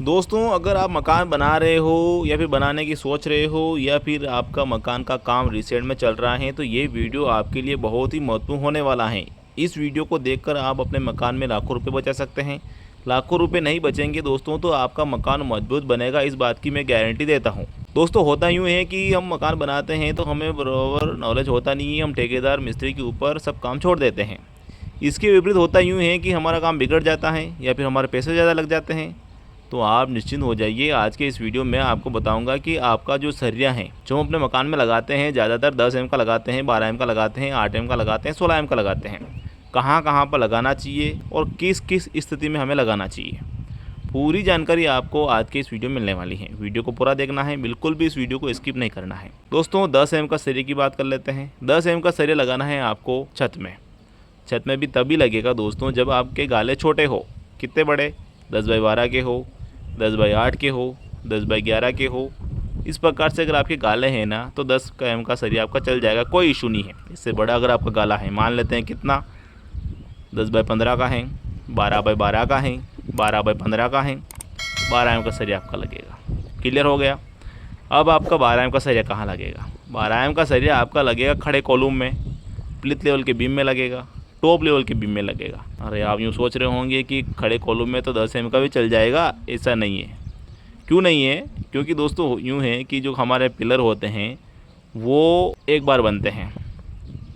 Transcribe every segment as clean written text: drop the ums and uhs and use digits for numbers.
दोस्तों, अगर आप मकान बना रहे हो या फिर बनाने की सोच रहे हो या फिर आपका मकान का काम रिसेंट में चल रहा है तो ये वीडियो आपके लिए बहुत ही महत्वपूर्ण होने वाला है। इस वीडियो को देखकर आप अपने मकान में लाखों रुपए बचा सकते हैं। लाखों रुपए नहीं बचेंगे दोस्तों तो आपका मकान मजबूत बनेगा, इस बात की मैं गारंटी देता हूँ। दोस्तों, होता यूँ है कि हम मकान बनाते हैं तो हमें बराबर नॉलेज होता नहीं है, हम ठेकेदार मिस्त्री के ऊपर सब काम छोड़ देते हैं। इसके विपरीत होता यूँ है कि हमारा काम बिगड़ जाता है या फिर हमारे पैसे ज़्यादा लग जाते हैं। तो आप निश्चिंत हो जाइए, आज के इस वीडियो में आपको बताऊंगा कि आपका जो सरिया है जो हम अपने मकान में लगाते हैं, ज़्यादातर 10 एम का लगाते हैं, 12 एम का लगाते हैं, 8 एम का लगाते हैं, 16 एम का लगाते हैं। कहाँ कहाँ पर लगाना चाहिए और किस किस स्थिति में हमें लगाना चाहिए, पूरी जानकारी आपको आज के इस वीडियो में मिलने वाली है। वीडियो को पूरा देखना है, बिल्कुल भी इस वीडियो को स्किप नहीं करना है। दोस्तों, 10 एम का सरिया की बात कर लेते हैं। 10 एम का सरिया लगाना है आपको छत में। छत में भी तभी लगेगा दोस्तों जब आपके गाले छोटे हो। कितने बड़े? 10 बाई 12 के हो, 10 बाई 8 के हो, 10 बाई 11 के हो। इस प्रकार से अगर आपके गाले हैं ना तो 10 एम का सरिया आपका चल जाएगा, कोई इशू नहीं है। इससे बड़ा अगर आपका गाला है, मान लेते हैं कितना, 10 बाई 15 का है, 12 बाई 12 का है, 12 बाई 15 का है, 12 एम का सरिया आपका लगेगा। क्लियर हो गया? अब आपका 12 एम का सरिया कहाँ लगेगा? 12 एम का सरिया आपका लगेगा खड़े कॉलम में, प्लिथ लेवल के बीम में लगेगा, टॉप लेवल के बीम में लगेगा। अरे आप यूँ सोच रहे होंगे कि खड़े कॉलम में तो 10 एम का भी चल जाएगा, ऐसा नहीं है। क्यों नहीं है? क्योंकि दोस्तों यूँ है कि जो हमारे पिलर होते हैं वो एक बार बनते हैं,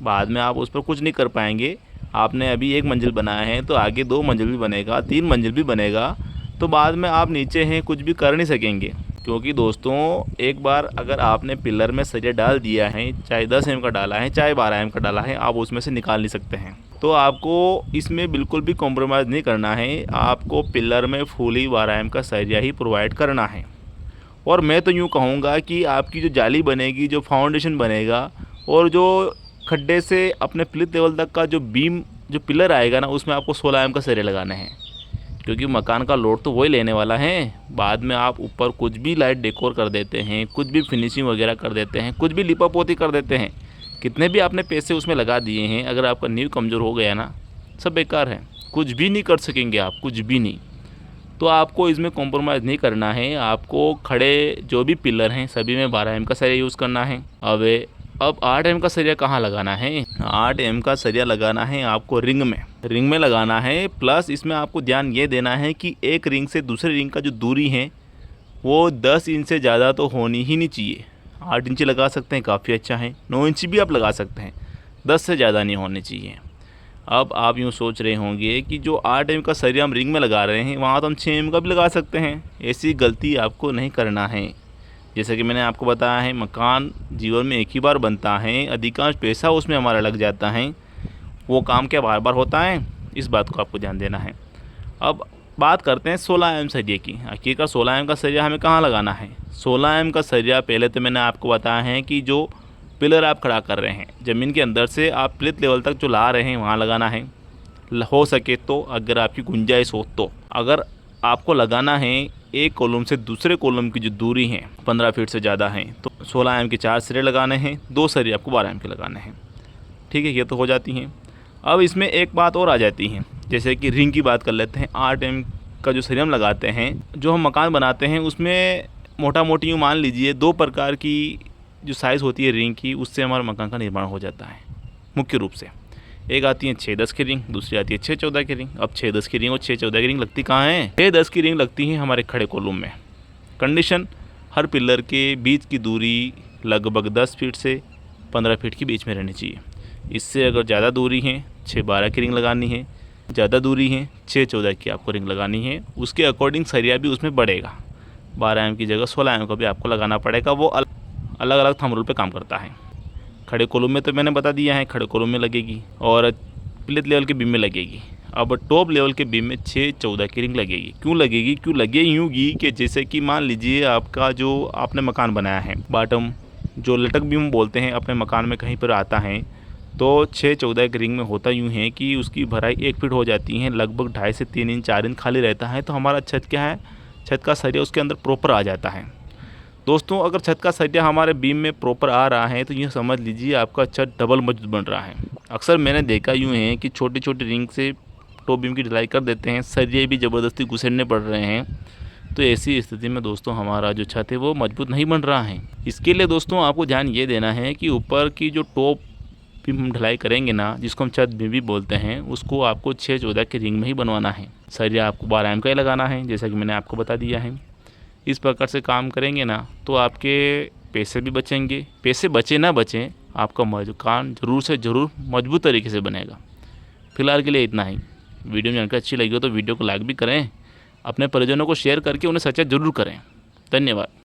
बाद में आप उस पर कुछ नहीं कर पाएंगे। आपने अभी एक मंजिल बनाया है तो आगे 2 मंजिल भी बनेगा, 3 मंजिल भी बनेगा, तो बाद में आप नीचे हैं कुछ भी कर नहीं सकेंगे। क्योंकि दोस्तों एक बार अगर आपने पिलर में सरिया डाल दिया है, चाहे 10 एम का डाला है चाहे 12 एम का डाला है, आप उसमें से निकाल नहीं सकते हैं। तो आपको इसमें बिल्कुल भी कॉम्प्रोमाइज़ नहीं करना है, आपको पिलर में फुली 12 एम का सरिया ही प्रोवाइड करना है। और मैं तो यूँ कहूँगा कि आपकी जो जाली बनेगी, जो फाउंडेशन बनेगा और जो खड्डे से अपने प्लिथ लेवल तक का जो बीम, जो पिलर आएगा ना, उसमें आपको 16 एम का सरिया लगाना है। क्योंकि मकान का लोड तो वही लेने वाला है। बाद में आप ऊपर कुछ भी लाइट डेकोर कर देते हैं, कुछ भी फिनिशिंग वगैरह कर देते हैं, कुछ भी लिपापोती कर देते हैं, कितने भी आपने पैसे उसमें लगा दिए हैं, अगर आपका नींव कमज़ोर हो गया ना, सब बेकार है, कुछ भी नहीं कर सकेंगे आप, कुछ भी नहीं। तो आपको इसमें कॉम्प्रोमाइज़ नहीं करना है। आपको खड़े जो भी पिलर हैं सभी में 12 एम का सरिया यूज़ करना है। अब 8 एम का सरिया कहाँ लगाना है? 8 एम का सरिया लगाना है आपको रिंग में लगाना है। प्लस इसमें आपको ध्यान ये देना है कि एक रिंग से दूसरे रिंग का जो दूरी है वो 10 इंच से ज़्यादा तो होनी ही नहीं चाहिए। 8 इंच लगा सकते हैं, काफ़ी अच्छा है, 9 इंच भी आप लगा सकते हैं, 10 से ज़्यादा नहीं होने चाहिए। अब आप यूँ सोच रहे होंगे कि जो 8 एम का सरिया हम रिंग में लगा रहे हैं वहाँ तो हम 6 एम का भी लगा सकते हैं। ऐसी गलती आपको नहीं करना है। जैसे कि मैंने आपको बताया है, मकान जीवन में एक ही बार बनता है, अधिकांश पैसा उसमें हमारा लग जाता है, वो काम क्या बार बार होता है? इस बात को आपको ध्यान देना है। अब बात करते हैं 16 एम सरिये की। आखिरकार 16 एम का सरिया हमें कहाँ लगाना है? 16 एम का सरिया पहले तो मैंने आपको बताया है कि जो पिलर आप खड़ा कर रहे हैं, ज़मीन के अंदर से आप प्लिथ लेवल तक जो ला रहे हैं वहाँ लगाना है। हो सके तो, अगर आपकी गुंजाइश हो तो, अगर आपको लगाना है एक कॉलम से दूसरे कॉलम की जो दूरी है 15 फीट से ज़्यादा है, तो 16 एम के 4 सिरे लगाने हैं, 2 सरिये आपको 12 एम के लगाने हैं। ठीक है, ये तो हो जाती हैं। अब इसमें एक बात और आ जाती है, जैसे कि रिंग की बात कर लेते हैं। 8 एम का जो सरिया हम लगाते हैं, जो हम मकान बनाते हैं उसमें मोटा मोटी यूँ मान लीजिए 2 प्रकार की जो साइज़ होती है रिंग की, उससे हमारे मकान का निर्माण हो जाता है मुख्य रूप से। एक आती है 6-10 की रिंग, दूसरी आती है 6-14 की रिंग। अब 6-10 की रिंग और 6-14 की रिंग लगती कहाँ है? 6-10 की रिंग लगती है हमारे खड़े कॉलम में। कंडीशन, हर पिलर के बीच की दूरी लगभग 10 फीट से 15 फीट के बीच में रहनी चाहिए। इससे अगर ज़्यादा दूरी है 6-12 की रिंग लगानी है, ज़्यादा दूरी है 6-14 की आपको रिंग लगानी है। उसके अकॉर्डिंग सरिया भी उसमें बढ़ेगा, 12 एम की जगह 16 एम का भी आपको लगाना पड़ेगा। वो अलग अलग थंब रूल पे काम करता है। खड़े कॉलम में तो मैंने बता दिया है, खड़े कॉलम में लगेगी और प्लिथ लेवल के बीम में लगेगी। अब टॉप लेवल के बीम में 6-14 की रिंग लगेगी। क्यों लगेगी? क्यों लगेगी कि जैसे कि मान लीजिए आपका जो आपने मकान बनाया है, बाटम जो लटक बीम बोलते हैं अपने मकान में कहीं पर आता है, तो 6-14 की रिंग में होता यूँ है कि उसकी भराई 1 फीट हो जाती है, लगभग 2.5 से 3 इंच 4 इंच खाली रहता है। तो हमारा छत क्या है, छत का सरिया उसके अंदर प्रॉपर आ जाता है। दोस्तों, अगर छत का सरिया हमारे बीम में प्रॉपर आ रहा है तो ये समझ लीजिए आपका छत डबल मजबूत बन रहा है। अक्सर मैंने देखा यूँ है कि छोटी छोटी रिंग से टॉप बीम की ढलाई कर देते हैं, सरिये भी ज़बरदस्ती घुसेड़ने पड़ रहे हैं, तो ऐसी स्थिति में दोस्तों हमारा जो छत है वो मजबूत नहीं बन रहा है। इसके लिए दोस्तों आपको ध्यान ये देना है कि ऊपर की जो टॉप भी हम ढलाई करेंगे ना, जिसको हम छत भी बोलते हैं, उसको आपको 6-14 के रिंग में ही बनवाना है। सरिया आपको 12 एम का ही लगाना है, जैसा कि मैंने आपको बता दिया है। इस प्रकार से काम करेंगे ना तो आपके पैसे भी बचेंगे। पैसे बचे ना बचें, आपका मकान ज़रूर से ज़रूर मजबूत तरीके से बनेगा। फिलहाल के लिए इतना ही। वीडियो में जानकारी अच्छी लगी हो तो वीडियो को लाइक भी करें, अपने परिजनों को शेयर करके उन्हें सचेत जरूर करें। धन्यवाद।